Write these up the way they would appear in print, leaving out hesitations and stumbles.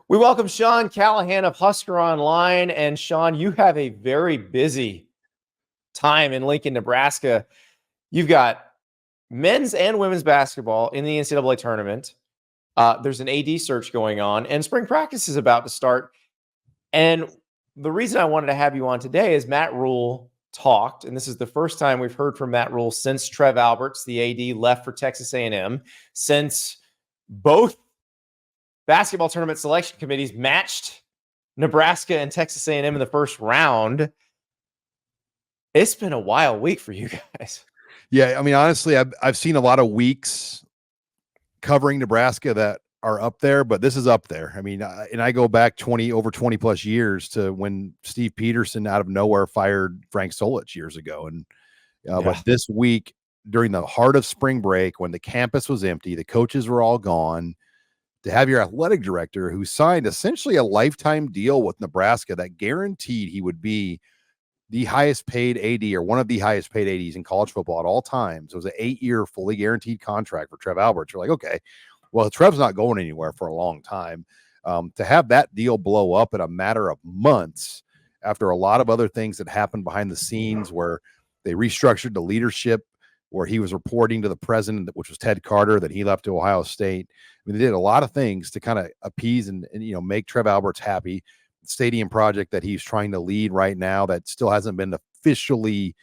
We welcome Sean Callahan of Husker Online. And Sean, you have a very busy time in Lincoln, Nebraska. You've got men's and women's basketball in the NCAA tournament. There's an AD search going on, and spring practice is about to start. And the reason I wanted to have you on today is Matt Rhule talked, and this is the first time we've heard from Matt Rhule since Trev Alberts, the AD, left for Texas A&M, since both basketball tournament selection committees matched Nebraska and Texas A&M in the first round. It's been a wild week for you guys. Yeah, I mean, honestly, I've seen a lot of weeks covering Nebraska that are up there, but this is up there. I mean, and I go back over 20 plus years to when Steve Peterson out of nowhere fired Frank Solich years ago. And but this week, during the heart of spring break, when the campus was empty, the coaches were all gone, to have your athletic director, who signed essentially a lifetime deal with Nebraska that guaranteed he would be the highest paid AD or one of the highest paid ADs in college football at all times. It was an 8-year fully guaranteed contract for Trev Alberts. You're like, okay, well, Trev's not going anywhere for a long time. To have that deal blow up in a matter of months after a lot of other things that happened behind the scenes, where they restructured the leadership, where he was reporting to the president, which was Ted Carter, that he left to Ohio State. I mean, they did a lot of things to kind of appease and make Trev Alberts happy. Stadium project that he's trying to lead right now that still hasn't been officially,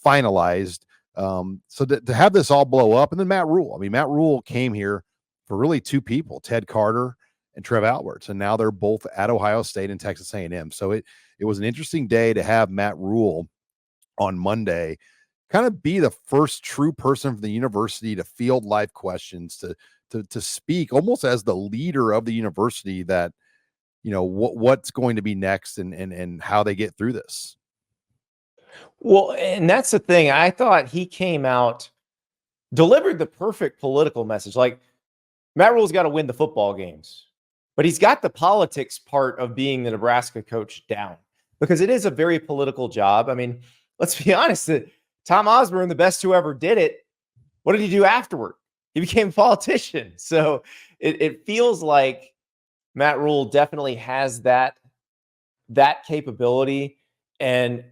finalized. So to have this all blow up, and then Matt Rhule. I mean, Matt Rhule came here for really two people, Ted Carter and Trev Alberts, and now they're both at Ohio State and Texas A&M. So it was an interesting day to have Matt Rhule on Monday kind of be the first true person from the university to field live questions, to speak almost as the leader of the university, that what's going to be next and how they get through this. Well, and that's the thing. I thought he came out, delivered the perfect political message. Like, Matt Rhule's got to win the football games, but he's got the politics part of being the Nebraska coach down, because it is a very political job. I mean, let's be honest, Tom Osborne, the best who ever did it, what did he do afterward? He became a politician. So it feels like Matt Rhule definitely has that capability. And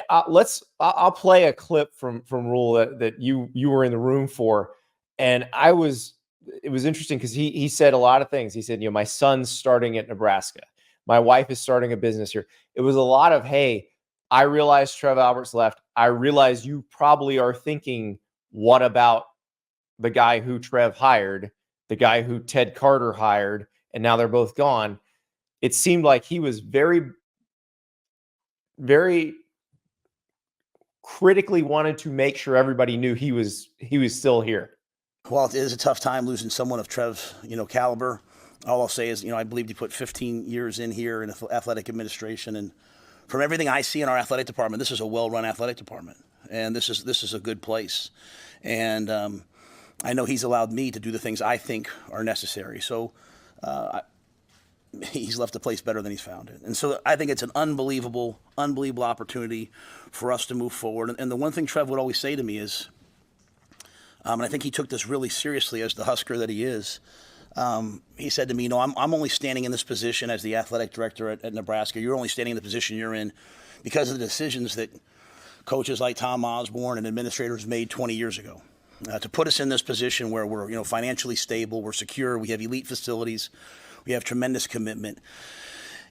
I'll play a clip from Rhule that you were in the room for, and it was interesting because he said a lot of things. He said, my son's starting at Nebraska, my wife is starting a business here. It was a lot of, hey, I realize Trev Alberts left. I realize you probably are thinking, what about the guy who Trev hired, the guy who Ted Carter hired, and now they're both gone. It seemed like he was very, very critically wanted to make sure everybody knew he was still here. Well, it is a tough time losing someone of Trev's, caliber. All I'll say is, I believe he put 15 years in here in athletic administration, and from everything I see in our athletic department, this is a well-run athletic department, and this is a good place. And I know he's allowed me to do the things I think are necessary. So he's left the place better than he's found it. And so I think it's an unbelievable opportunity for us to move forward. And the one thing Trev would always say to me is, and I think he took this really seriously as the Husker that he is, he said to me, I'm only standing in this position as the athletic director at Nebraska. You're only standing in the position you're in because of the decisions that coaches like Tom Osborne and administrators made 20 years ago. To put us in this position where we're financially stable, we're secure, we have elite facilities, we have tremendous commitment.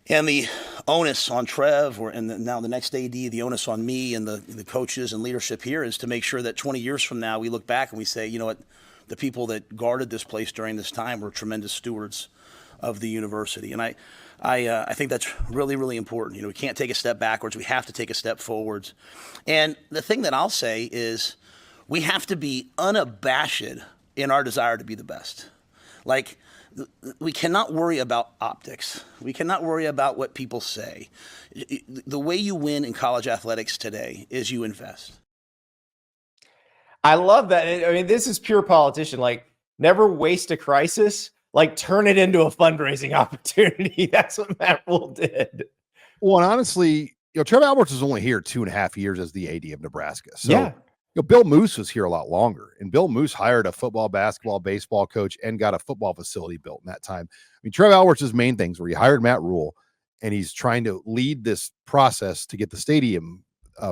And the onus on Trev, now the next AD, the onus on me and the coaches and leadership here is to make sure that 20 years from now we look back and we say, the people that guarded this place during this time were tremendous stewards of the university. And I think that's really, really important. We can't take a step backwards. We have to take a step forwards. And the thing that I'll say is, we have to be unabashed in our desire to be the best. Like, we cannot worry about optics. We cannot worry about what people say. The way you win in college athletics today is you invest. I love that. I mean, this is pure politician. Like, never waste a crisis. Like, turn it into a fundraising opportunity. That's what Matt Rhule did. Well, and honestly, Trev Alberts was only here 2.5 years as the AD of Nebraska. So yeah. Bill Moose was here a lot longer, and Bill Moose hired a football, basketball, baseball coach and got a football facility built in that time. I mean, Trev Alberts' main things were he hired Matt Rhule, and he's trying to lead this process to get the stadium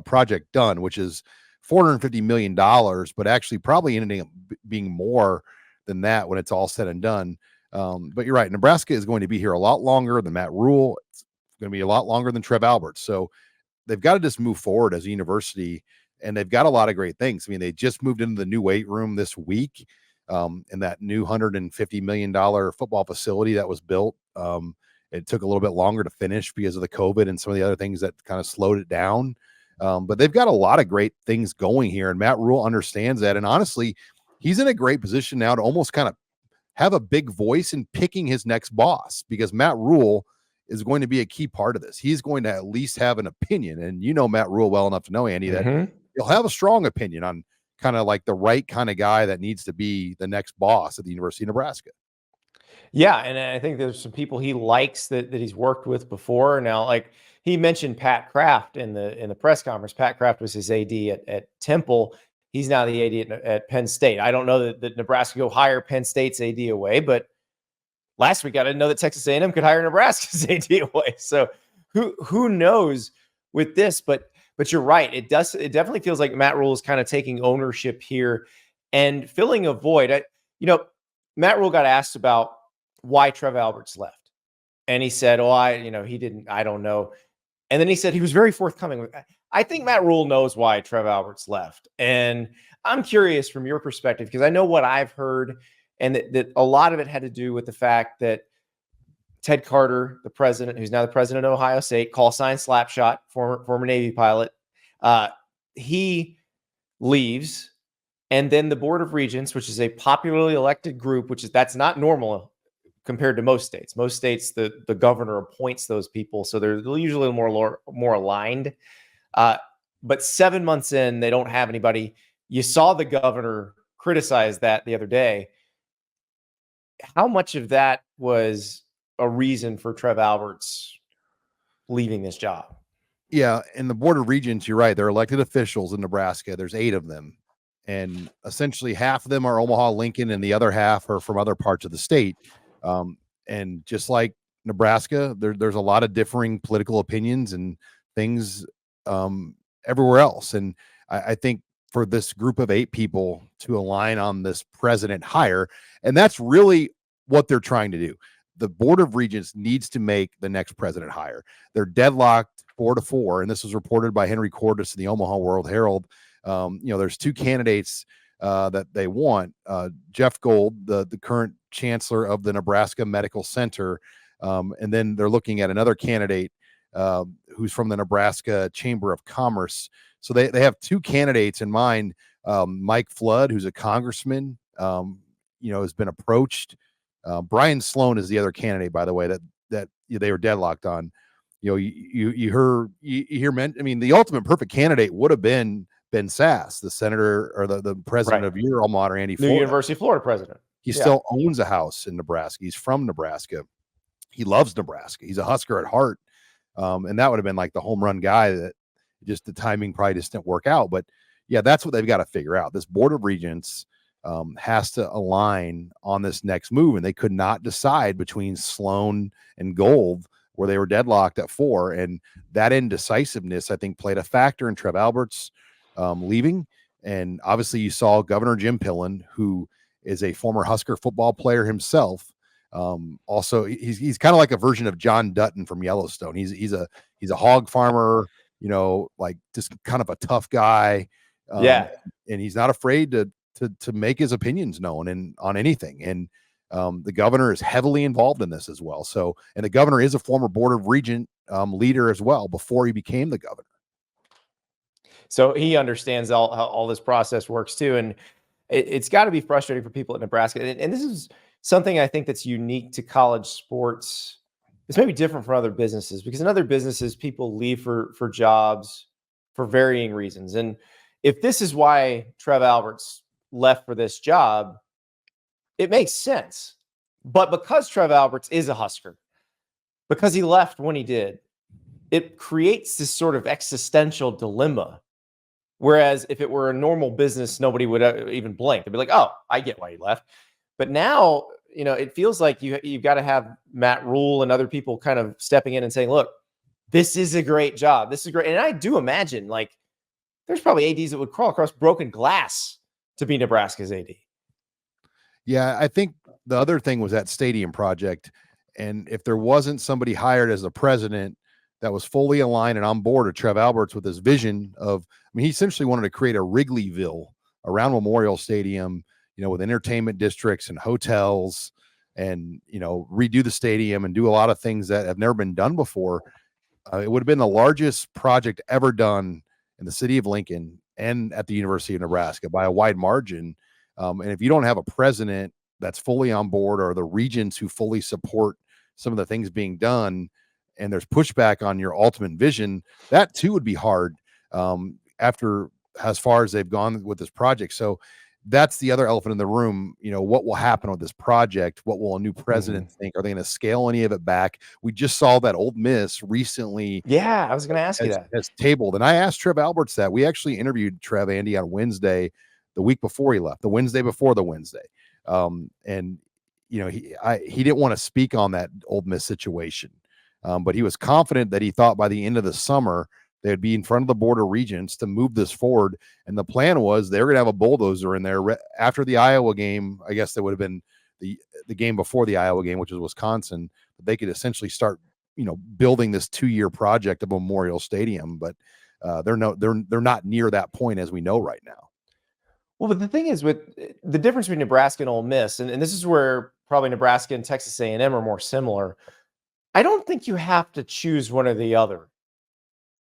project done, which is $450 million, but actually probably ending up being more than that when it's all said and done. But you're right. Nebraska is going to be here a lot longer than Matt Rhule. It's going to be a lot longer than Trev Alberts. So they've got to just move forward as a university, and they've got a lot of great things. I mean, they just moved into the new weight room this week, and that new $150 million football facility that was built. It took a little bit longer to finish because of the COVID and some of the other things that kind of slowed it down. But they've got a lot of great things going here, and Matt Rhule understands that. And honestly, he's in a great position now to almost kind of have a big voice in picking his next boss, because Matt Rhule is going to be a key part of this. He's going to at least have an opinion. And you know Matt Rhule well enough to know, Andy, that he'll have a strong opinion on kind of like the right kind of guy that needs to be the next boss at the University of Nebraska. Yeah, and I think there's some people he likes that he's worked with before. Now, like he mentioned Pat Kraft in the press conference. Pat Kraft was his AD at Temple. He's now the AD at Penn State. I don't know that Nebraska go hire Penn State's AD away, but last week I didn't know that Texas A&M could hire Nebraska's AD away. So who knows with this? But you're right. It definitely feels like Matt Rhule is kind of taking ownership here and filling a void. Matt Rhule got asked about why Trev Alberts left, and he said, I don't know. And then he said he was very forthcoming. I think Matt Rhule knows why Trev Alberts left. And I'm curious from your perspective, because I know what I've heard, and that a lot of it had to do with the fact that Ted Carter, the president, who's now the president of Ohio State, call sign Slapshot, former Navy pilot, he leaves. And then the Board of Regents, which is a popularly elected group, that's not normal compared to most states. Most states, the governor appoints those people, so they're usually more aligned. But 7 months in, they don't have anybody. You saw the governor criticize that the other day. How much of that was a reason for Trev Alberts leaving this job? Yeah, and the Board of Regents, you're right. They're elected officials in Nebraska. There's 8 of them. And essentially half of them are Omaha, Lincoln, and the other half are from other parts of the state. And just like Nebraska, there's a lot of differing political opinions and things everywhere else. And I think for this group of 8 people to align on this president hire, and that's really what they're trying to do. The Board of Regents needs to make the next president hire. They're deadlocked 4-4, and this was reported by Henry Cordes in the Omaha World Herald. There's 2 candidates that they want. Jeff Gold, the current chancellor of the Nebraska Medical Center, and then they're looking at another candidate who's from the Nebraska Chamber of Commerce. So they have 2 candidates in mind. Mike Flood, who's a congressman, has been approached. Brian Sloan is the other candidate, by the way, that they were deadlocked on. You hear men. I mean, the ultimate perfect candidate would have been Ben Sass, the senator or the president of your alma mater, Andy. New University of Florida president. He still owns a house in Nebraska. He's from Nebraska. He loves Nebraska. He's a Husker at heart. And that would have been like the home run guy that just the timing probably just didn't work out. But yeah, that's what they've got to figure out. This Board of Regents has to align on this next move. And they could not decide between Sloan and Gold, where they were deadlocked at 4. And that indecisiveness, I think, played a factor in Trev Alberts leaving. And obviously you saw Governor Jim Pillan, who is a former Husker football player himself. Also, he's kind of like a version of John Dutton from Yellowstone. He's a hog farmer, like just kind of a tough guy. And he's not afraid to make his opinions known and on anything. And the governor is heavily involved in this as well. So, and the governor is a former Board of Regent leader as well before he became the governor. So he understands how all this process works too. And it's got to be frustrating for people at Nebraska. And this is something I think that's unique to college sports. It's maybe different from other businesses, because in other businesses, people leave for jobs for varying reasons. And if this is why Trev Alberts left for this job, it makes sense. But because Trev Alberts is a Husker, because he left when he did, it creates this sort of existential dilemma Whereas if it were a normal business, nobody would even blink. They'd be like, "Oh, I get why you left." But now, it feels like you've got to have Matt Rhule and other people kind of stepping in and saying, "Look, this is a great job. This is great." And I do imagine like there's probably ADs that would crawl across broken glass to be Nebraska's AD. Yeah, I think the other thing was that stadium project. And if there wasn't somebody hired as the president that was fully aligned and on board with Trev Alberts with his vision of, he essentially wanted to create a Wrigleyville around Memorial Stadium, with entertainment districts and hotels and, redo the stadium and do a lot of things that have never been done before. It would have been the largest project ever done in the city of Lincoln and at the University of Nebraska by a wide margin. And if you don't have a president that's fully on board, or the regents who fully support some of the things being done, and there's pushback on your ultimate vision, that too would be hard after as far as they've gone with this project. So that's the other elephant in the room. What will happen with this project? What will a new president think? Are they going to scale any of it back? We just saw that Ole Miss recently. Yeah, I was going to ask you that. Has tabled. And I asked Trev Alberts that. We actually interviewed Trev, Andy, on Wednesday, the week before he left, the Wednesday before the Wednesday. And he didn't want to speak on that Ole Miss situation, but he was confident that he thought by the end of the summer they would be in front of the board of regents to move this forward. And the plan was they were going to have a bulldozer in there after the Iowa game. I guess that would have been the game before the Iowa game, which was Wisconsin. But they could essentially start, building this 2-year project of Memorial Stadium. But they're not near that point as we know right now. Well, but the thing is, with the difference between Nebraska and Ole Miss, and this is where probably Nebraska and Texas A&M are more similar. I don't think you have to choose one or the other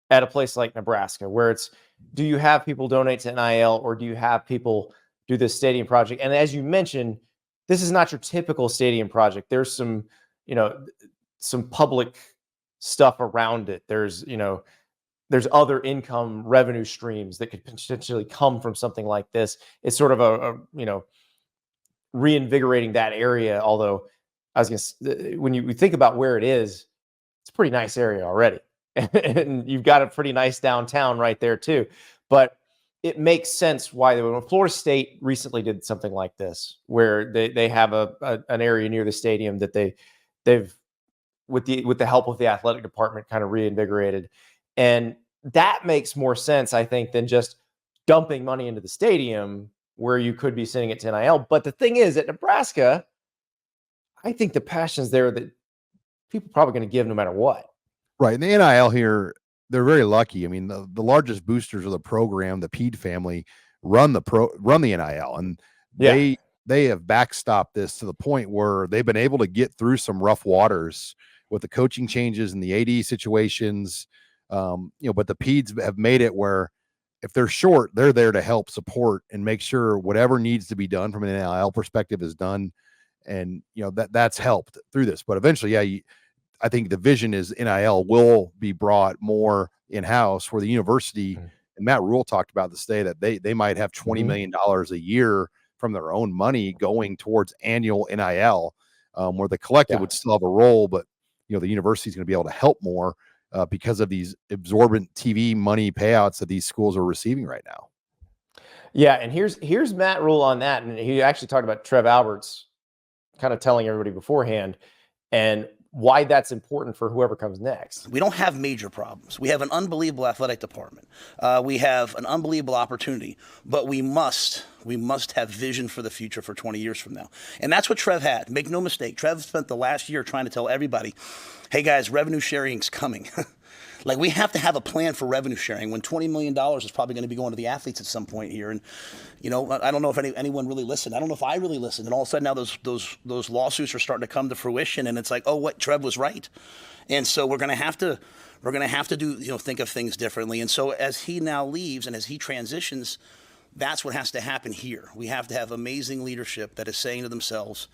at a place like Nebraska, where it's, do you have people donate to NIL or do you have people do this stadium project? And as you mentioned, this is not your typical stadium project. There's some public stuff around it. There's other income revenue streams that could potentially come from something like this. It's sort of a reinvigorating that area. Although I was going to, when you think about where it is, it's a pretty nice area already. And you've got a pretty nice downtown right there too. But it makes sense why when Florida State recently did something like this, where they have an area near the stadium that they've with the help of the athletic department kind of reinvigorated. And that makes more sense, I think, than just dumping money into the stadium where you could be sending it to NIL. But the thing is, at Nebraska, I think the passion's there that people are probably going to give no matter what. Right. And the NIL here, they're very lucky. I mean, the largest boosters of the program, the Pede family, run the NIL. And they have backstopped this to the point where they've been able to get through some rough waters with the coaching changes and the AD situations. But the Peds have made it where if they're short, they're there to help support and make sure whatever needs to be done from an NIL perspective is done. And, that's helped through this. But eventually, I think the vision is NIL will be brought more in-house, where the university, and Matt Rhule talked about this day, that they might have $20 million a year from their own money going towards annual NIL, where the collective would still have a role, but the university is going to be able to help more because of these absorbent TV money payouts that these schools are receiving right now. Yeah, and here's Matt Rhule on that, and he actually talked about Trev Alberts kind of telling everybody beforehand and why that's important for whoever comes next. We don't have major problems. We have an unbelievable athletic department. We have an unbelievable opportunity, but we must have vision for the future for 20 years from now. And that's what Trev had. Make no mistake. Trev spent the last year trying to tell everybody, hey guys, revenue sharing's coming. Like, we have to have a plan for revenue sharing when $20 million is probably going to be going to the athletes at some point here. And, I don't know if anyone really listened. I don't know if I really listened. And all of a sudden now those lawsuits are starting to come to fruition. And it's like, oh, what, Trev was right. And so we're going to have to do, think of things differently. And so as he now leaves and as he transitions, that's what has to happen here. We have to have amazing leadership that is saying to themselves,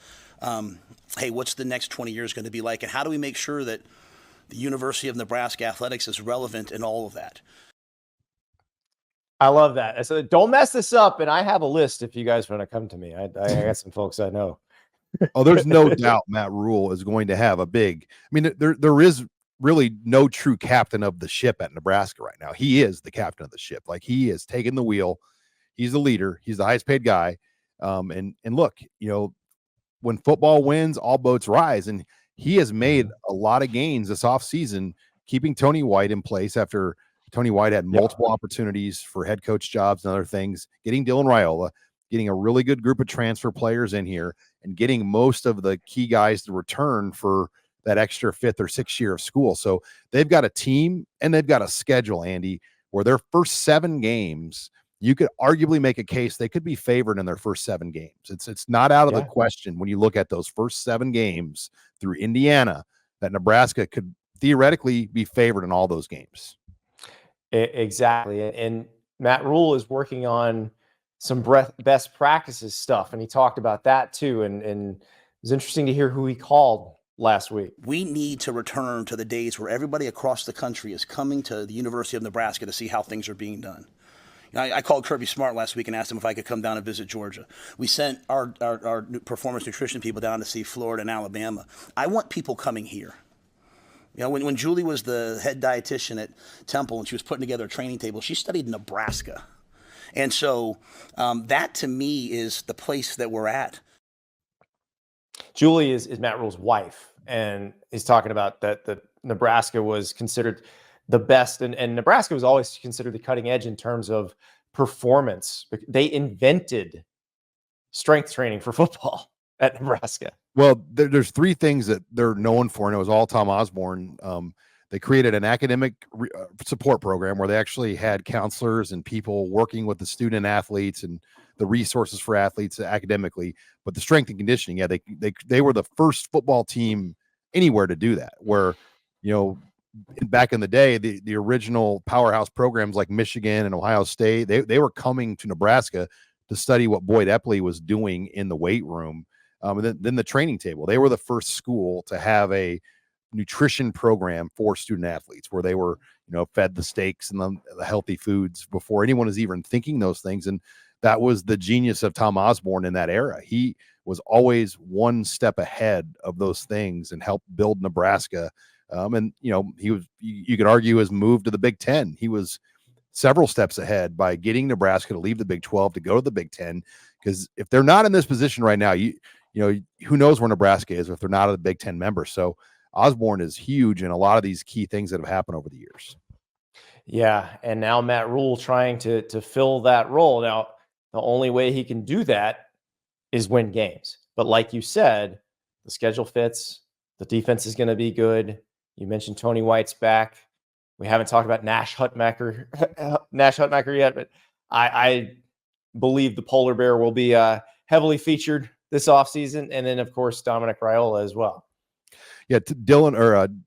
hey, what's the next 20 years going to be like? And how do we make sure that the University of Nebraska athletics is relevant in all of that? I love that. So don't mess this up. And I have a list if you guys want to come to me. I got some folks I know. Oh, there's no doubt Matt Rhule is going to have a big, there is really no true captain of the ship at Nebraska right now. He is the captain of the ship. Like, he is taking the wheel. He's the leader. He's the highest paid guy. And look, when football wins, all boats rise. And he has made a lot of gains this offseason, keeping Tony White in place after Tony White had multiple opportunities for head coach jobs and other things, getting Dylan Raiola, getting a really good group of transfer players in here, and getting most of the key guys to return for that extra 5th or 6th year of school. So they've got a team and they've got a schedule, Andy, where their first 7 games, you could arguably make a case they could be favored in their first 7 games. It's not out of the question when you look at those first 7 games through Indiana that Nebraska could theoretically be favored in all those games. Exactly. And Matt Rhule is working on some best practices stuff, and he talked about that too. And it was interesting to hear who he called last week. We need to return to the days where everybody across the country is coming to the University of Nebraska to see how things are being done. I called Kirby Smart last week and asked him if I could come down and visit Georgia. We sent our performance nutrition people down to see Florida and Alabama. I want people coming here. When Julie was the head dietitian at Temple and she was putting together a training table, she studied Nebraska. And so that to me is the place that we're at. Julie is Matt Rhule's wife, and he's talking about that Nebraska was considered the best, and Nebraska was always considered the cutting edge in terms of performance. They invented strength training for football at Nebraska. Well, there's 3 things that they're known for, and it was all Tom Osborne. They created an academic support program where they actually had counselors and people working with the student athletes and the resources for athletes academically. But the strength and conditioning, they were the first football team anywhere to do that. Where, back in the day, the original powerhouse programs like Michigan and Ohio State, they were coming to Nebraska to study what Boyd Epley was doing in the weight room. And then the training table. They were the first school to have a nutrition program for student athletes where they were, fed the steaks and the healthy foods before anyone is even thinking those things. And that was the genius of Tom Osborne in that era. He was always one step ahead of those things and helped build Nebraska. And you could argue his move to the Big Ten. He was several steps ahead by getting Nebraska to leave the Big 12 to go to the Big Ten. Because if they're not in this position right now, who knows where Nebraska is if they're not a Big Ten member. So Osborne is huge in a lot of these key things that have happened over the years. Yeah, and now Matt Rhule trying to fill that role. Now, the only way he can do that is win games. But like you said, the schedule fits. The defense is going to be good. You mentioned Tony White's back. We haven't talked about Nash Hutmacher yet, but I believe the polar bear will be heavily featured this offseason. And then, of course, Dominic Raiola as well. Yeah,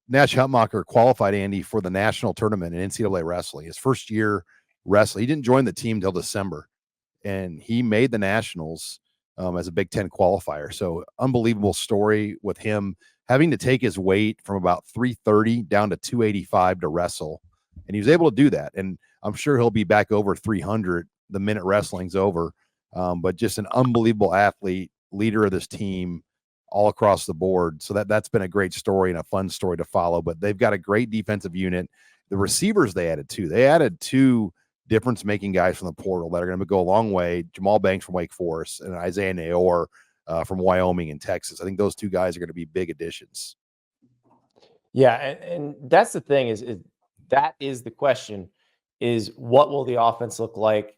Nash Hutmacher qualified, Andy, for the national tournament in NCAA wrestling. His first year wrestling. He didn't join the team till December, and he made the nationals as a Big Ten qualifier. So unbelievable story with him having to take his weight from about 330 down to 285 to wrestle. And he was able to do that. And I'm sure he'll be back over 300 the minute wrestling's over. But just an unbelievable athlete, leader of this team all across the board. So that's been a great story and a fun story to follow. But they've got a great defensive unit. The receivers they added two difference-making guys from the portal that are going to go a long way. Jamal Banks from Wake Forest and Isaiah Nayor from Wyoming and Texas. I think those 2 guys are going to be big additions. Yeah, and that's the thing is that is the question, is what will the offense look like?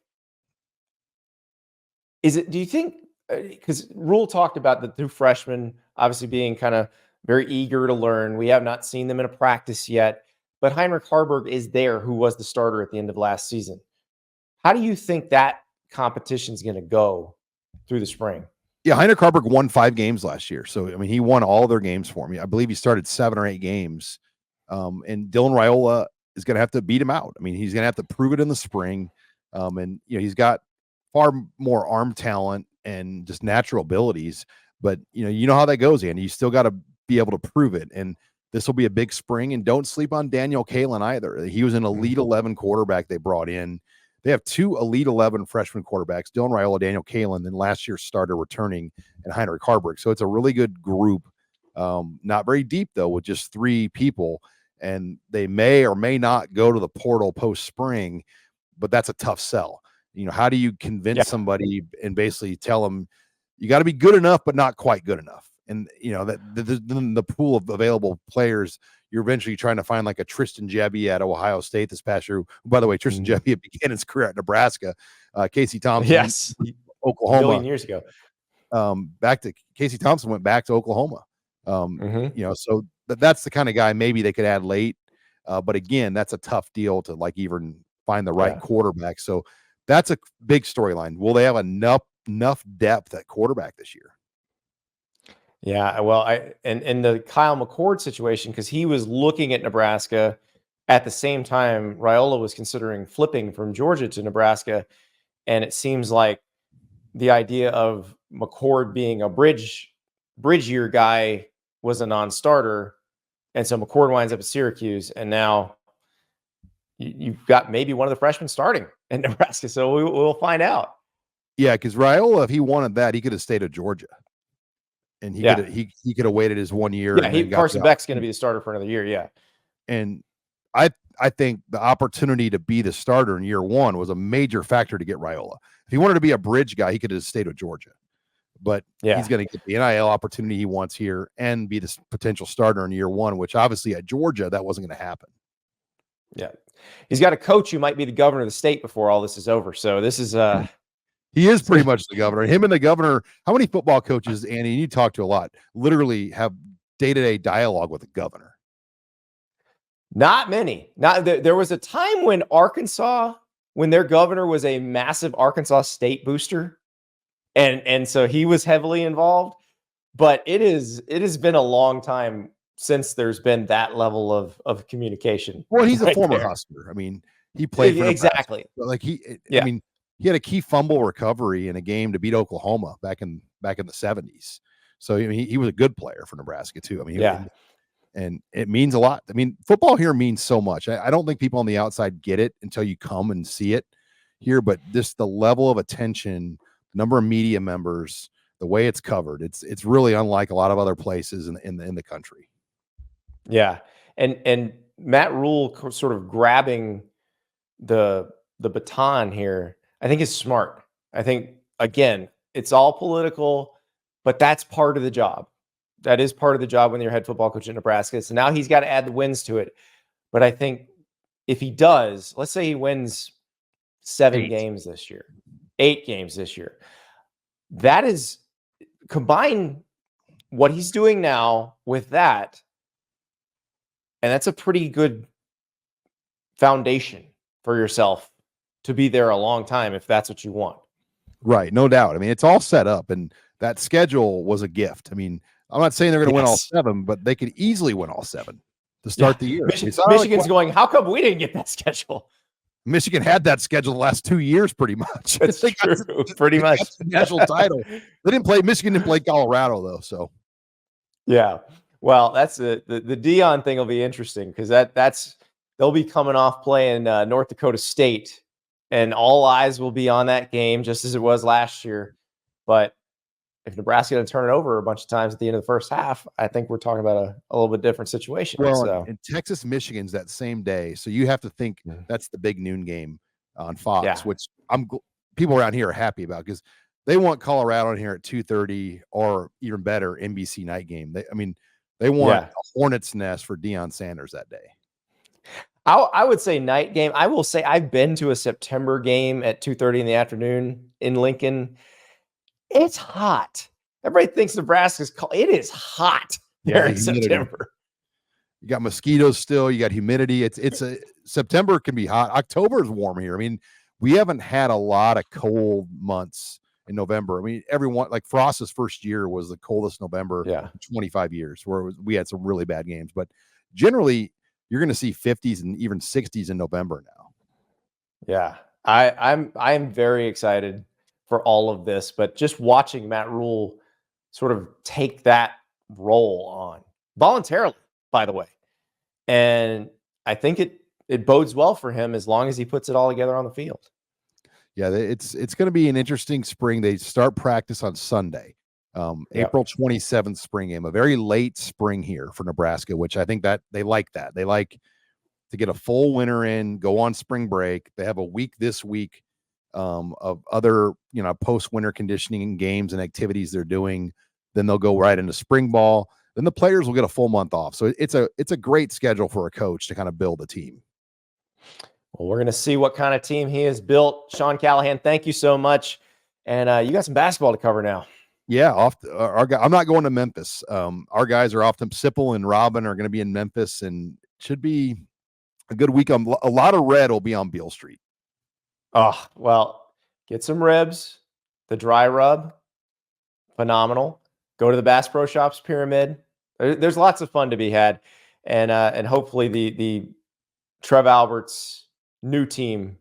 Do you think, because Rhule talked about the 2 freshmen obviously being kind of very eager to learn. We have not seen them in a practice yet, but Heinrich Harburg is there, who was the starter at the end of last season. How do you think that competition is going to go through the spring? Yeah, Heinrich Harburg won 5 games last year. So, I mean, he won all their games for me. I believe he started 7 or 8 games. And Dylan Raiola is going to have to beat him out. I mean, he's going to have to prove it in the spring. And, he's got far more arm talent and just natural abilities. But, you know how that goes, Andy. You still got to be able to prove it. And this will be a big spring. And don't sleep on Daniel Callahan either. He was an Elite 11 quarterback they brought in. They have 2 Elite 11 freshman quarterbacks, Dylan Raiola, Daniel Callahan, then last year's starter returning, and Heinrich Harburg. So it's a really good group. Not very deep, though, with just 3 people. and they may or may not go to the portal post spring, but that's a tough sell. How do you convince somebody and basically tell them you got to be good enough, but not quite good enough? And that the pool of available players, you're eventually trying to find like a Tristan Jebby at Ohio State this past year. By the way, Tristan Jebby began his career at Nebraska. Casey Thompson, Oklahoma, a million years ago. Casey Thompson went back to Oklahoma. So that's the kind of guy maybe they could add late. But again, that's a tough deal to like even find the right quarterback. So that's a big storyline. Will they have enough depth at quarterback this year? Yeah, well, and the Kyle McCord situation, because he was looking at Nebraska at the same time Raiola was considering flipping from Georgia to Nebraska, and it seems like the idea of McCord being a bridge year guy was a non-starter, and so McCord winds up at Syracuse, and now you've got maybe one of the freshmen starting in Nebraska. So we'll find out. Yeah, because Raiola, if he wanted that, he could have stayed at Georgia. And he could have waited his 1 year. Yeah, Carson Beck's going to be the starter for another year. Yeah, and I think the opportunity to be the starter in year one was a major factor to get Raiola. If he wanted to be a bridge guy, he could have stayed with Georgia. But he's going to get the NIL opportunity he wants here and be this potential starter in year one, which obviously at Georgia that wasn't going to happen. Yeah, he's got a coach who might be the governor of the state before all this is over. So this is He is pretty much the governor. Him and the governor, how many football coaches, Andy, you talk to a lot, literally have day-to-day dialogue with the governor? Not many. There was a time when Arkansas, when their governor was a massive Arkansas State booster, and so he was heavily involved. But it has been a long time since there's been that level of communication. Well, he's a former Husker. I mean, he played for exactly. Like I mean, he had a key fumble recovery in a game to beat Oklahoma back in the 70s. So he was a good player for Nebraska too. I mean, and it means a lot. I mean, football here means so much. I don't think people on the outside get it until you come and see it here. But the level of attention, number of media members, the way it's covered, it's really unlike a lot of other places in the country. Yeah, and Matt Rhule sort of grabbing the baton here, I think is smart. I think, again, it's all political, but that's part of the job. That is part of the job when you're head football coach in Nebraska. So now he's got to add the wins to it. But I think if he does, let's say he wins 8 games this year, that is, combine what he's doing now with that, and that's a pretty good foundation for yourself to be there a long time if that's what you want. Right, no doubt. I mean, it's all set up, and that schedule was a gift. I mean, I'm not saying they're going to win all 7, but they could easily win all 7 to start the year. Michigan's going, how come we didn't get that schedule? Michigan had that schedule the last 2 years, pretty much. It's true, pretty much. The national title. Michigan didn't play Colorado, though, so. Yeah, well, that's the Dion thing will be interesting because that's they'll be coming off playing North Dakota State, and all eyes will be on that game, just as it was last year. But if Nebraska doesn't turn it over a bunch of times at the end of the first half, I think we're talking about a little bit different situation. Well, in Texas, Michigan's that same day, so you have to think that's the big noon game on Fox, which people around here are happy about because they want Colorado in here at 2:30 or even better NBC night game. They want a hornet's nest for Deion Sanders that day. I would say night game. I will say I've been to a September game at 2:30 in the afternoon in Lincoln. It's hot. Everybody thinks Nebraska's cold. It is hot there in September. You got mosquitoes still. You got humidity. September can be hot. October is warm here. I mean, we haven't had a lot of cold months in November. I mean, everyone, like Frost's first year was the coldest November in 25 years, where we had some really bad games. But generally, you're going to see 50s and even 60s in November now. Yeah, I'm very excited for all of this, but just watching Matt Rhule sort of take that role on voluntarily, by the way, and I think it bodes well for him as long as he puts it all together on the field. Yeah, it's going to be an interesting spring. They start practice on Sunday. April 27th spring game, a very late spring here for Nebraska, which I think that they like that. They like to get a full winter in, go on spring break. They have a week this week of other, post-winter conditioning and games and activities they're doing. Then they'll go right into spring ball. Then the players will get a full month off. So it's a great schedule for a coach to kind of build a team. Well, we're going to see what kind of team he has built. Sean Callahan, thank you so much. And you got some basketball to cover now. Yeah, I'm not going to Memphis. Our guys are off to Sipple and Robin are going to be in Memphis, and should be a good week. A lot of red will be on Beale Street. Oh, well, get some ribs, the dry rub, phenomenal. Go to the Bass Pro Shops Pyramid. There's lots of fun to be had, and hopefully the Trev Alberts new team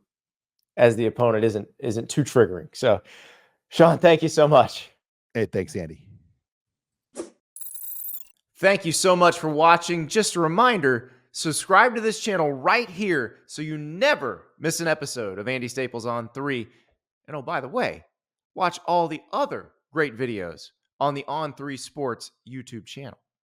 as the opponent isn't too triggering. So, Sean, thank you so much. Hey, thanks, Andy. Thank you so much for watching. Just a reminder, subscribe to this channel right here so you never miss an episode of Andy Staples on 3. And oh, by the way, watch all the other great videos on the On3 Sports YouTube channel.